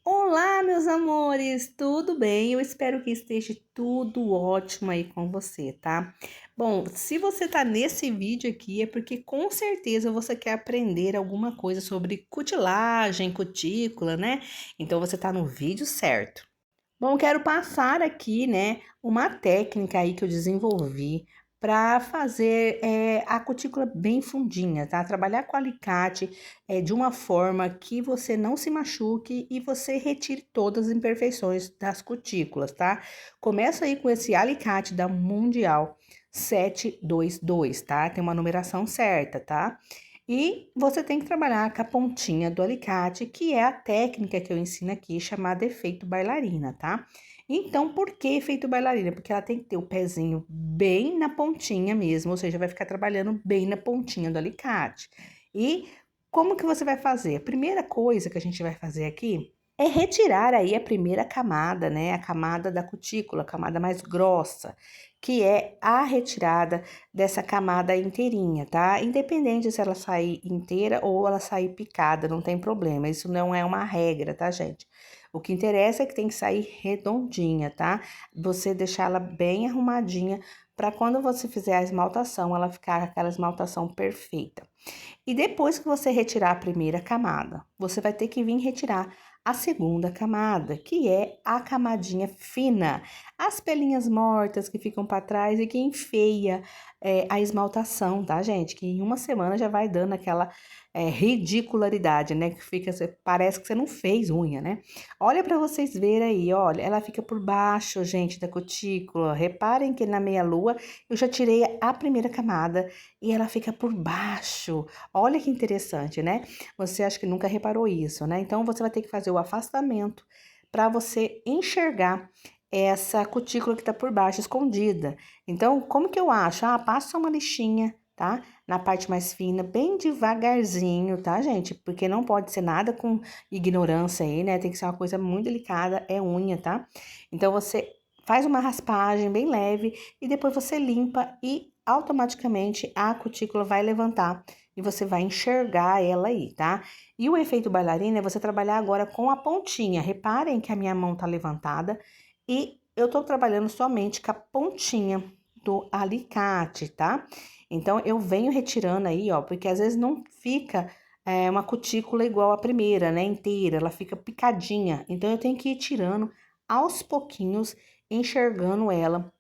Olá, meus amores, tudo bem? Eu espero que esteja tudo ótimo aí com você, tá? Bom, se você tá nesse vídeo aqui é porque com certeza você quer aprender alguma coisa sobre cutilagem, cutícula, né? Então você tá no vídeo certo. Bom, quero passar aqui, né, uma técnica aí que eu desenvolvi para fazer a cutícula bem fundinha, tá? Trabalhar com alicate de uma forma que você não se machuque e você retire todas as imperfeições das cutículas, tá? Começa aí com esse alicate da Mundial 722, tá? Tem uma numeração certa, tá? E você tem que trabalhar com a pontinha do alicate, que é a técnica que eu ensino aqui, chamada efeito bailarina, tá? Então, por que efeito bailarina? Porque ela tem que ter o pezinho bem na pontinha mesmo, ou seja, vai ficar trabalhando bem na pontinha do alicate. E como que você vai fazer? A primeira coisa que a gente vai fazer aqui é retirar aí a primeira camada, né? A camada da cutícula, a camada mais grossa, que é a retirada dessa camada inteirinha, tá? Independente se ela sair inteira ou ela sair picada, não tem problema. Isso não é uma regra, tá, gente? O que interessa é que tem que sair redondinha, tá? Você deixar ela bem arrumadinha para quando você fizer a esmaltação, ela ficar aquela esmaltação perfeita. E depois que você retirar a primeira camada, você vai ter que vir retirar a segunda camada, que é a camadinha fina, as pelinhas mortas que ficam para trás e que enfeia a esmaltação, tá, gente? Que em uma semana já vai dando aquela ridicularidade, né? Que fica, parece que você não fez unha, né? Olha para vocês verem aí, olha, ela fica por baixo, gente, da cutícula. Reparem que na meia-lua eu já tirei a primeira camada e ela fica por baixo. Olha que interessante, né? Você acha que nunca reparou isso, né? Então você vai ter que fazer o afastamento para você enxergar essa cutícula que tá por baixo, escondida. Então, como que eu acho? Ah, passa uma lixinha, tá? Na parte mais fina, bem devagarzinho, tá, gente? Porque não pode ser nada com ignorância aí, né? Tem que ser uma coisa muito delicada, é unha, tá? Então, você faz uma raspagem bem leve e depois você limpa e automaticamente a cutícula vai levantar e você vai enxergar ela aí, tá? E o efeito bailarina é você trabalhar agora com a pontinha. Reparem que a minha mão tá levantada e eu tô trabalhando somente com a pontinha do alicate, tá? Então, eu venho retirando aí, ó, porque às vezes não fica uma cutícula igual a primeira, né, inteira, ela fica picadinha. Então, eu tenho que ir tirando aos pouquinhos, enxergando ela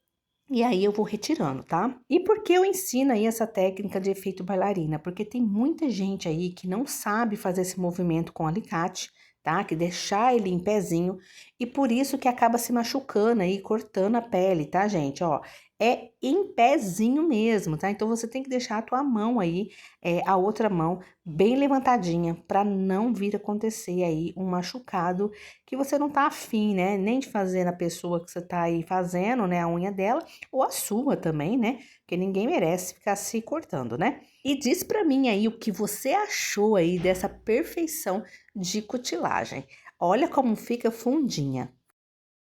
e aí eu vou retirando, tá? E por que eu ensino aí essa técnica de efeito bailarina? Porque tem muita gente aí que não sabe fazer esse movimento com alicate, tá? Que deixar ele em pezinho e por isso que acaba se machucando aí, cortando a pele, tá, gente? Ó, é em pezinho mesmo, tá? Então você tem que deixar a tua mão aí, a outra mão bem levantadinha para não vir acontecer aí um machucado que você não tá afim, né? Nem de fazer na pessoa que você tá aí fazendo, né, a unha dela ou a sua também, né? Porque ninguém merece ficar se cortando, né? E diz pra mim aí o que você achou aí dessa perfeição de cutilagem. Olha como fica fundinha.